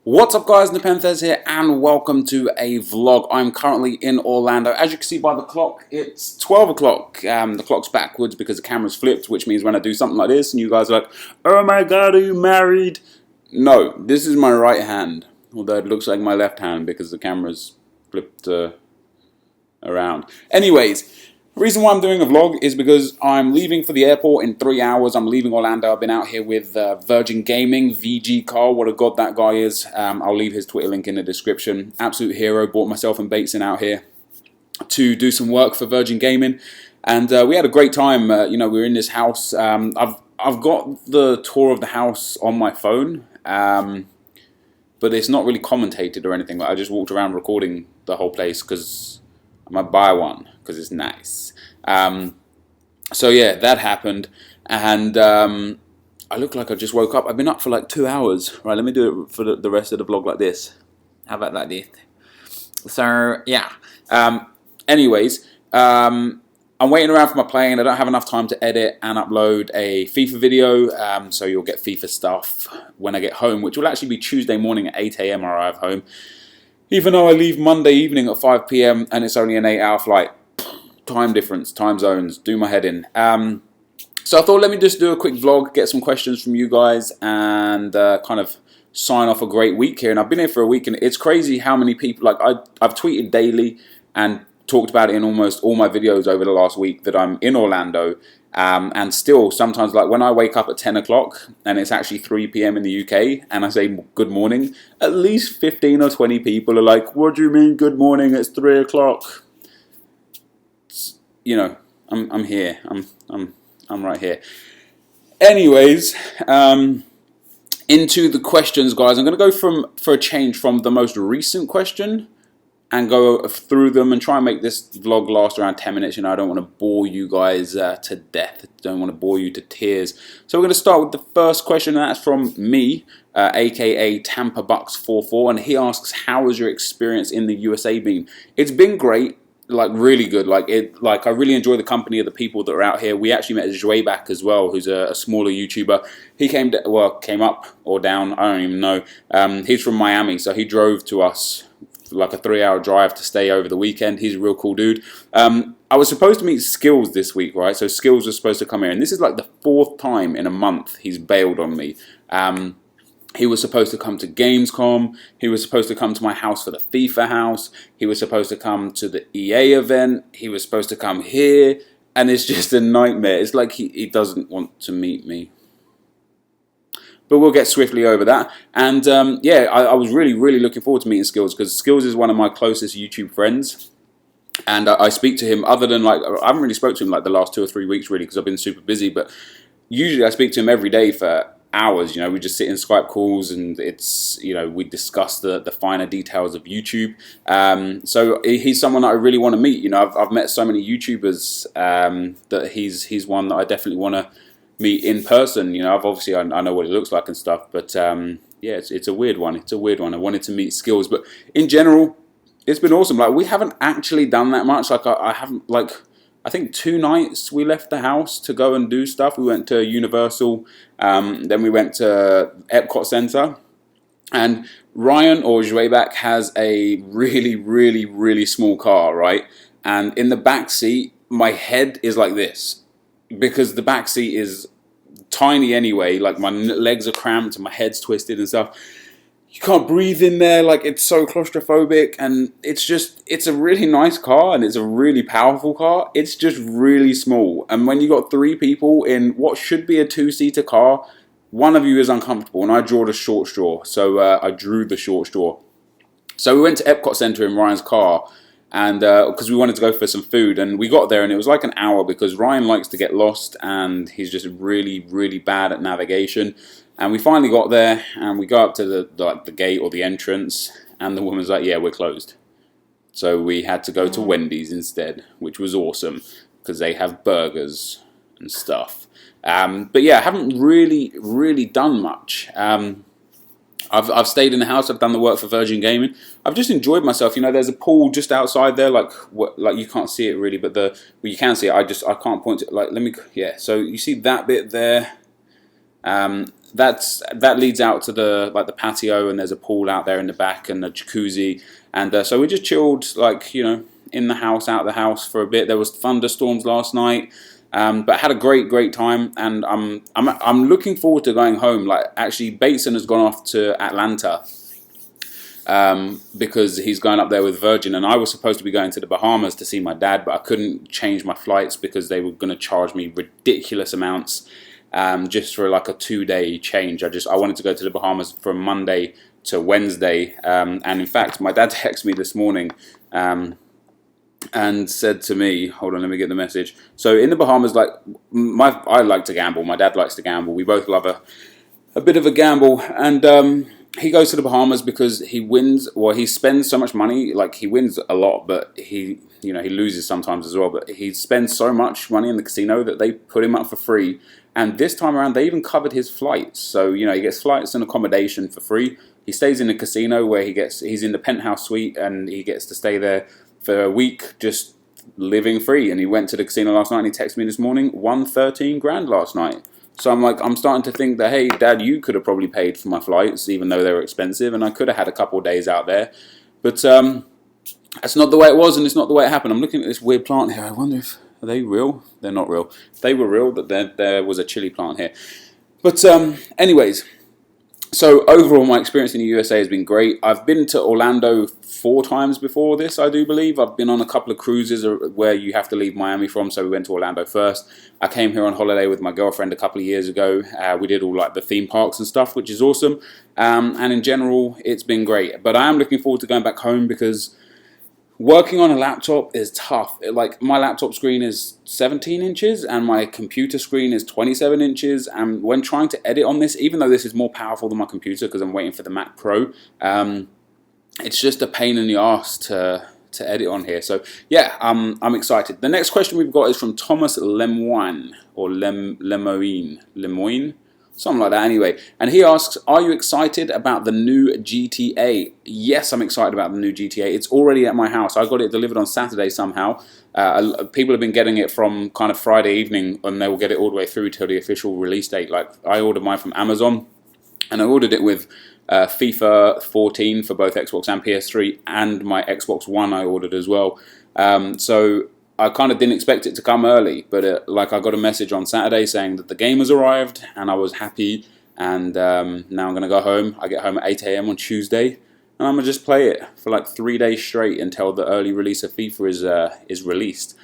What's up guys, NepentheZ here and welcome to a vlog. I'm currently in Orlando. As you can see by the clock, it's 12 o'clock. The clock's backwards because the camera's flipped, which means when I do something like this and you guys are like, oh my god, are you married? No, this is my right hand, although it looks like my left hand because the camera's flipped around. Anyways, the reason why I'm doing a vlog is because I'm leaving for the airport in 3 hours. I'm leaving Orlando. I've been out here with Virgin Gaming, VG Carl, what a god that guy is. I'll leave his Twitter link in the description. Absolute hero. Brought myself and Bateson out here to do some work for Virgin Gaming. And we had a great time. We were in this house. I've got the tour of the house on my phone, but it's not really commentated or anything. I just walked around recording the whole place because I might buy one because it's nice. So yeah, that happened, and I look like I just woke up. I've been up for like 2 hours. Right, let me do it for the rest of the vlog like this. How about like this? So yeah. Anyways, I'm waiting around for my plane. I don't have enough time to edit and upload a FIFA video, so you'll get FIFA stuff when I get home, which will actually be Tuesday morning at 8 AM I arrive home. Even though I leave Monday evening at 5 PM and it's only an 8-hour flight. Time difference, time zones, do my head in. So I thought let me just do a quick vlog, get some questions from you guys and kind of sign off a great week here. And I've been here for a week and it's crazy how many people, like I've tweeted daily and talked about it in almost all my videos over the last week that I'm in Orlando. And still sometimes, like when I wake up at 10 o'clock and it's actually 3 PM in the UK and I say good morning, at least 15 or 20 people are like, what do you mean good morning, it's 3 o'clock? You know, I'm here, I'm right here. Anyways, into the questions, guys. I'm going to go for a change from the most recent question and go through them and try and make this vlog last around 10 minutes. You know, I don't want to bore you guys to death. I don't want to bore you to tears. So we're going to start with the first question, and that's from me, aka Tampa Bucks 44, and he asks, how has your experience in the USA been? It's been great. Like really good. Like I really enjoy the company of the people that are out here. We actually met Zwayback as well, who's a smaller YouTuber. He came up or down, I don't even know. He's from Miami, so he drove to us for like a 3-hour drive to stay over the weekend. He's a real cool dude. I was supposed to meet Skills this week, right? So Skills was supposed to come here, and this is like the 4th time in a month he's bailed on me. He was supposed to come to Gamescom. He was supposed to come to my house for the FIFA house. He was supposed to come to the EA event. He was supposed to come here. And it's just a nightmare. It's like he doesn't want to meet me. But we'll get swiftly over that. And yeah, I was really, really looking forward to meeting Skills because Skills is one of my closest YouTube friends. And I speak to him other than like, I haven't really spoke to him like the last 2 or 3 weeks really because I've been super busy. But usually I speak to him every day for hours. You know, we just sit in Skype calls and it's, you know, we discuss the finer details of YouTube. So he's someone that I really want to meet. You know, I've met so many YouTubers that he's one that I definitely want to meet in person. You know, obviously I know what he looks like and stuff, but yeah, it's a weird one. It's a weird one. I wanted to meet Skills, but in general, it's been awesome. Like we haven't actually done that much. Like I haven't like. I think 2 nights we left the house to go and do stuff. We went to Universal, then we went to Epcot Center. And Ryan or Zwayback has a really, really, really small car, right? And in the back seat, my head is like this because the back seat is tiny anyway. Like my legs are cramped and my head's twisted and stuff. You can't breathe in there, like it's so claustrophobic, and it's a really nice car and it's a really powerful car. It's just really small, and when you got 3 people in what should be a 2-seater car, one of you is uncomfortable, and I draw the short straw, so I drew the short straw. So we went to Epcot Center in Ryan's car, and because we wanted to go for some food, and we got there and it was like an hour because Ryan likes to get lost and he's just really, really bad at navigation. And we finally got there, and we go up to the gate or the entrance, and the woman's like, yeah, we're closed. So we had to go to Wendy's instead, which was awesome, because they have burgers and stuff. But yeah, I haven't really done much. I've stayed in the house, I've done the work for Virgin Gaming. I've just enjoyed myself. You know, there's a pool just outside there, like you can't see it really, but well, you can see it, I can't point to it. Like, yeah, so you see that bit there. That leads out to the patio, and there's a pool out there in the back and a jacuzzi, and so we just chilled, like, in the house, out of the house for a bit. There was thunderstorms last night, but had a great time, and I'm looking forward to going home. Like, actually, Bateson has gone off to Atlanta. Because he's going up there with Virgin, and I was supposed to be going to the Bahamas to see my dad, but I couldn't change my flights because they were going to charge me ridiculous amounts just for like a 2-day change. I wanted to go to the Bahamas from Monday to Wednesday, and in fact, my dad texted me this morning and said to me, hold on, let me get the message. So in the Bahamas, like, I like to gamble, my dad likes to gamble, we both love a bit of a gamble, and he goes to the Bahamas because he wins, or he spends so much money. Like, he wins a lot, but he loses sometimes as well. But he spends so much money in the casino that they put him up for free. And this time around, they even covered his flights. So, he gets flights and accommodation for free. He stays in the casino where he's in the penthouse suite, and he gets to stay there for a week, just living free. And he went to the casino last night, and he texted me this morning, won 13 grand last night. So I'm starting to think that, hey, Dad, you could have probably paid for my flights, even though they were expensive, and I could have had a couple of days out there. But that's not the way it was, and it's not the way it happened. I'm looking at this weird plant here. I wonder if, are they real? They're not real. If they were real, that there was a chili plant here. But anyways, so overall, my experience in the USA has been great. I've been to Orlando 4 times before this, I do believe. I've been on a couple of cruises where you have to leave Miami from, so we went to Orlando first. I came here on holiday with my girlfriend a couple of years ago. We did all like the theme parks and stuff, which is awesome. And in general, it's been great. But I am looking forward to going back home because working on a laptop is tough. Like, my laptop screen is 17 inches and my computer screen is 27 inches. And when trying to edit on this, even though this is more powerful than my computer because I'm waiting for the Mac Pro, it's just a pain in the arse to edit on here. So yeah, I'm excited. The next question we've got is from Thomas Lemoine, or Lemoine, something like that anyway. And he asks, are you excited about the new GTA? Yes, I'm excited about the new GTA. It's already at my house. I got it delivered on Saturday somehow. People have been getting it from kind of Friday evening, and they will get it all the way through till the official release date. Like, I ordered mine from Amazon, and I ordered it with FIFA 14 for both Xbox and PS3, and my Xbox One I ordered as well. So I kind of didn't expect it to come early, but like, I got a message on Saturday saying that the game has arrived, and I was happy. And now I'm going to go home. I get home at 8 AM on Tuesday, and I'm going to just play it for like 3 days straight until the early release of FIFA is released.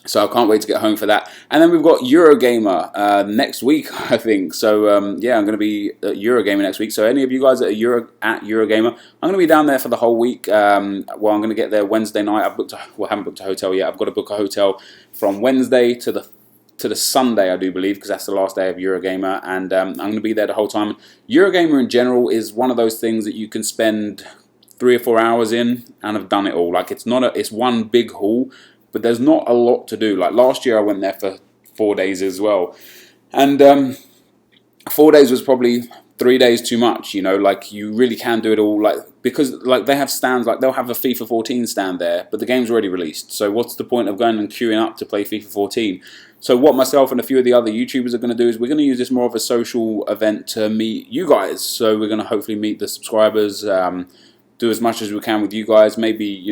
So I can't wait to get home for that. And then we've got Eurogamer next week, I think. So yeah, I'm going to be at Eurogamer next week. So any of you guys that are at Eurogamer, I'm going to be down there for the whole week. Well, I'm going to get there Wednesday night. I haven't booked a hotel yet. I've got to book a hotel from Wednesday to the Sunday, I do believe, because that's the last day of Eurogamer. And I'm going to be there the whole time. Eurogamer in general is one of those things that you can spend 3 or 4 hours in and have done it all. Like, it's one big haul, but there's not a lot to do. Like, last year I went there for 4 days as well, and 4 days was probably 3 days too much. Like, you really can do it all, like, because like they have stands, like they'll have a FIFA 14 stand there, but the game's already released. So what's the point of going and queuing up to play FIFA 14? So what myself and a few of the other YouTubers are going to do is we're going to use this more of a social event to meet you guys. So we're going to hopefully meet the subscribers. Do as much as we can with you guys. Maybe,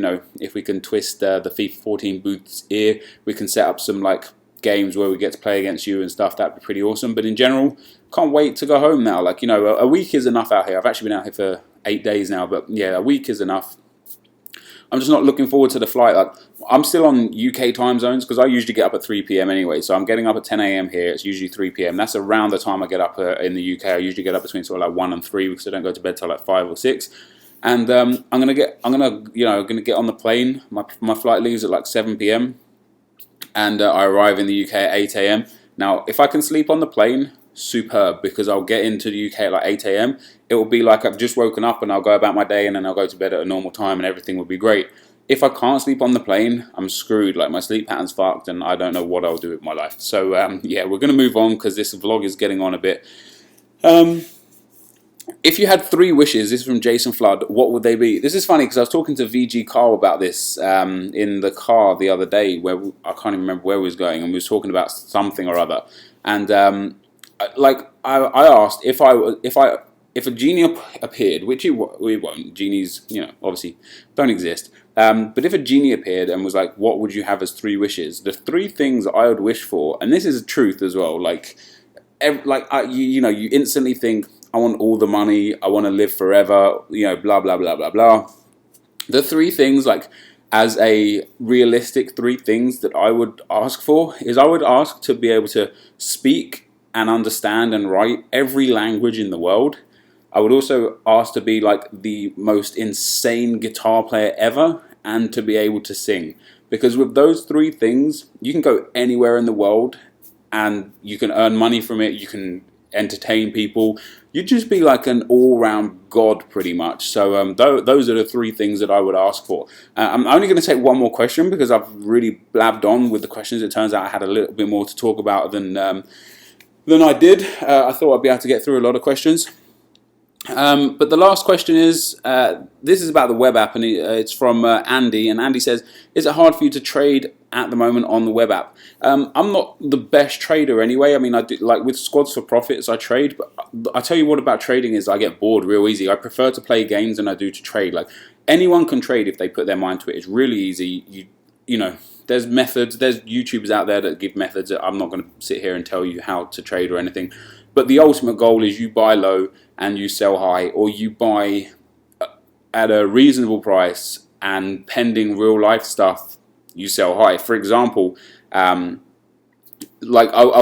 if we can twist the FIFA 14 booth's ear, we can set up some like games where we get to play against you and stuff. That'd be pretty awesome. But in general, can't wait to go home now. Like, a week is enough out here. I've actually been out here for 8 days now, but yeah, a week is enough. I'm just not looking forward to the flight. Like, I'm still on UK time zones because I usually get up at 3 PM anyway. So I'm getting up at 10 AM here. It's usually 3 PM. That's around the time I get up in the UK. I usually get up between sort of like 1 and 3 because I don't go to bed till like 5 or 6. And I'm gonna get on the plane. My flight leaves at like 7 PM, and I arrive in the UK at 8 AM. Now, if I can sleep on the plane, superb, because I'll get into the UK at like 8 AM. It will be like I've just woken up and I'll go about my day, and then I'll go to bed at a normal time, and everything will be great. If I can't sleep on the plane, I'm screwed. Like, my sleep pattern's fucked, and I don't know what I'll do with my life. So yeah, we're gonna move on because this vlog is getting on a bit. If you had 3 wishes, this is from Jason Flood, what would they be? This is funny because I was talking to VG Carl about this in the car the other day, where I can't even remember where we was going, and we was talking about something or other. And I asked if a genie appeared, which it won't. Genies, obviously don't exist. But if a genie appeared and was like, "What would you have as 3 wishes?" The 3 things I would wish for, and this is the truth as well. You instantly think, "I want all the money. I want to live forever." Blah blah blah blah blah. The 3 things, as a realistic 3 things that I would ask for, is I would ask to be able to speak and understand and write every language in the world. I would also ask to be like the most insane guitar player ever, and to be able to sing. Because with those 3 things, you can go anywhere in the world and you can earn money from it, you can entertain people. You'd just be like an all-round god pretty much. So those are the 3 things that I would ask for. I'm only going to take one more question because I've really blabbed on with the questions. It turns out I had a little bit more to talk about than I did. I thought I'd be able to get through a lot of questions. But the last question is, this is about the web app, and it's from Andy, and Andy says, is it hard for you to trade at the moment on the web app? I'm not the best trader anyway. I mean, I do, like with Squads for Profits, I trade, but I tell you what about trading is I get bored real easy. I prefer to play games than I do to trade. Like, anyone can trade if they put their mind to it. It's really easy. There's methods, there's YouTubers out there that give methods. I'm not going to sit here and tell you how to trade or anything. But the ultimate goal is you buy low and you sell high, or you buy at a reasonable price and pending real life stuff, you sell high. For example, I'll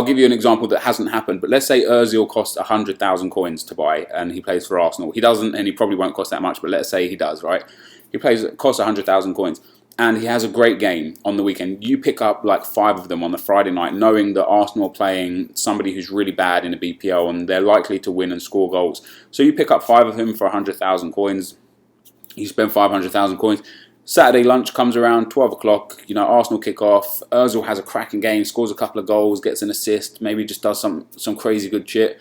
give you an example that hasn't happened, but let's say Ozil costs 100,000 coins to buy and he plays for Arsenal. He doesn't, and he probably won't cost that much, but let's say he does, right? Costs 100,000 coins. And he has a great game on the weekend. You pick up like 5 of them on the Friday night, knowing that Arsenal are playing somebody who's really bad in a BPL and they're likely to win and score goals. So you pick up 5 of him for 100,000 coins. You spend 500,000 coins. Saturday lunch comes around, 12 o'clock, Arsenal kick off. Ozil has a cracking game, scores a couple of goals, gets an assist, maybe just does some crazy good shit.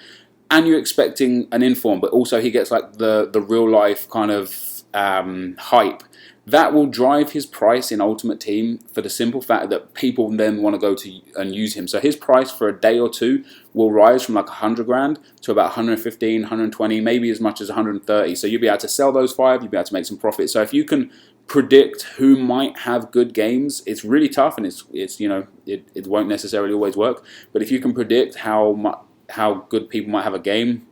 And you're expecting an inform, but also he gets like the real life kind of hype. That will drive his price in Ultimate Team for the simple fact that people then want to go to and use him. So his price for a day or two will rise from like 100 grand to about 115, 120, maybe as much as 130. So you'll be able to sell those 5, you'll be able to make some profit. So if you can predict who might have good games, it's really tough, and it won't necessarily always work. But if you can predict how good people might have a game,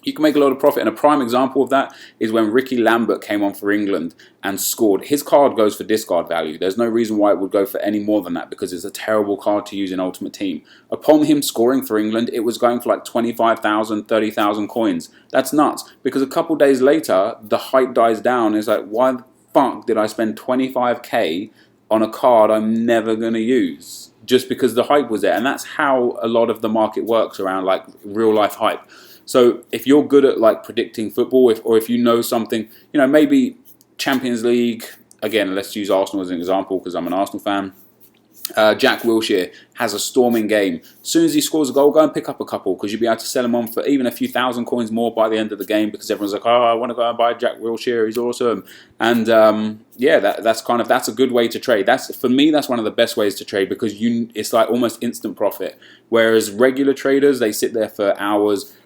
you can make a lot of profit. And a prime example of that is when Ricky Lambert came on for England and scored. His card goes for discard value. There's no reason why it would go for any more than that, because it's a terrible card to use in Ultimate Team. Upon him scoring for England, it was going for like 25,000, 30,000 coins. That's nuts, because a couple days later, the hype dies down. It's like, why the fuck did I spend 25k on a card I'm never going to use? Just because the hype was there. And that's how a lot of the market works around like real life hype. So if you're good at like predicting football, or if you know something, maybe Champions League, again, let's use Arsenal as an example because I'm an Arsenal fan. Jack Wilshere has a storming game. As soon as he scores a goal, go and pick up a couple, because you'll be able to sell him on for even a few thousand coins more by the end of the game, because everyone's like, oh, I want to go and buy Jack Wilshere, he's awesome. And that's a good way to trade. For me, that's one of the best ways to trade, because it's like almost instant profit. Whereas regular traders, they sit there for hours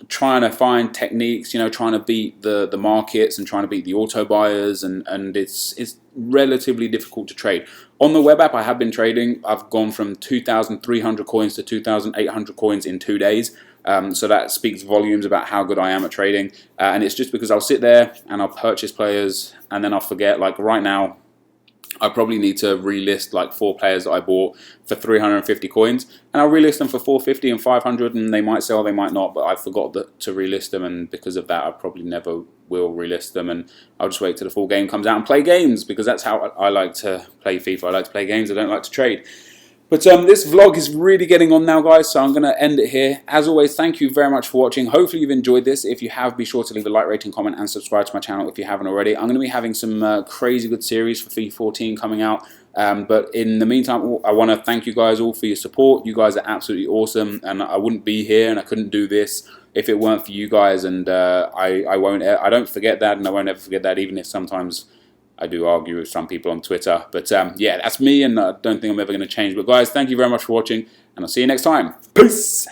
trying to find techniques, trying to beat the markets and trying to beat the auto buyers, and it's relatively difficult to trade. On the web app, I have been trading. I've gone from 2,300 coins to 2,800 coins in 2 days. So that speaks volumes about how good I am at trading. And it's just because I'll sit there and I'll purchase players and then I'll forget. Like right now, I probably need to relist like 4 players that I bought for 350 coins, and I'll relist them for 450 and 500, and they might sell, they might not, but I forgot to relist them, and because of that I probably never will relist them, and I'll just wait till the full game comes out and play games, because that's how I like to play FIFA. I like to play games, I don't like to trade. But this vlog is really getting on now, guys, so I'm going to end it here. As always, thank you very much for watching. Hopefully you've enjoyed this. If you have, be sure to leave a like, rating, comment, and subscribe to my channel if you haven't already. I'm going to be having some crazy good series for FIFA 14 coming out. But in the meantime, I want to thank you guys all for your support. You guys are absolutely awesome, and I wouldn't be here and I couldn't do this if it weren't for you guys. And I don't forget that, and I won't ever forget that, even if sometimes I do argue with some people on Twitter. But yeah, that's me, and I don't think I'm ever going to change. But guys, thank you very much for watching, and I'll see you next time. Peace!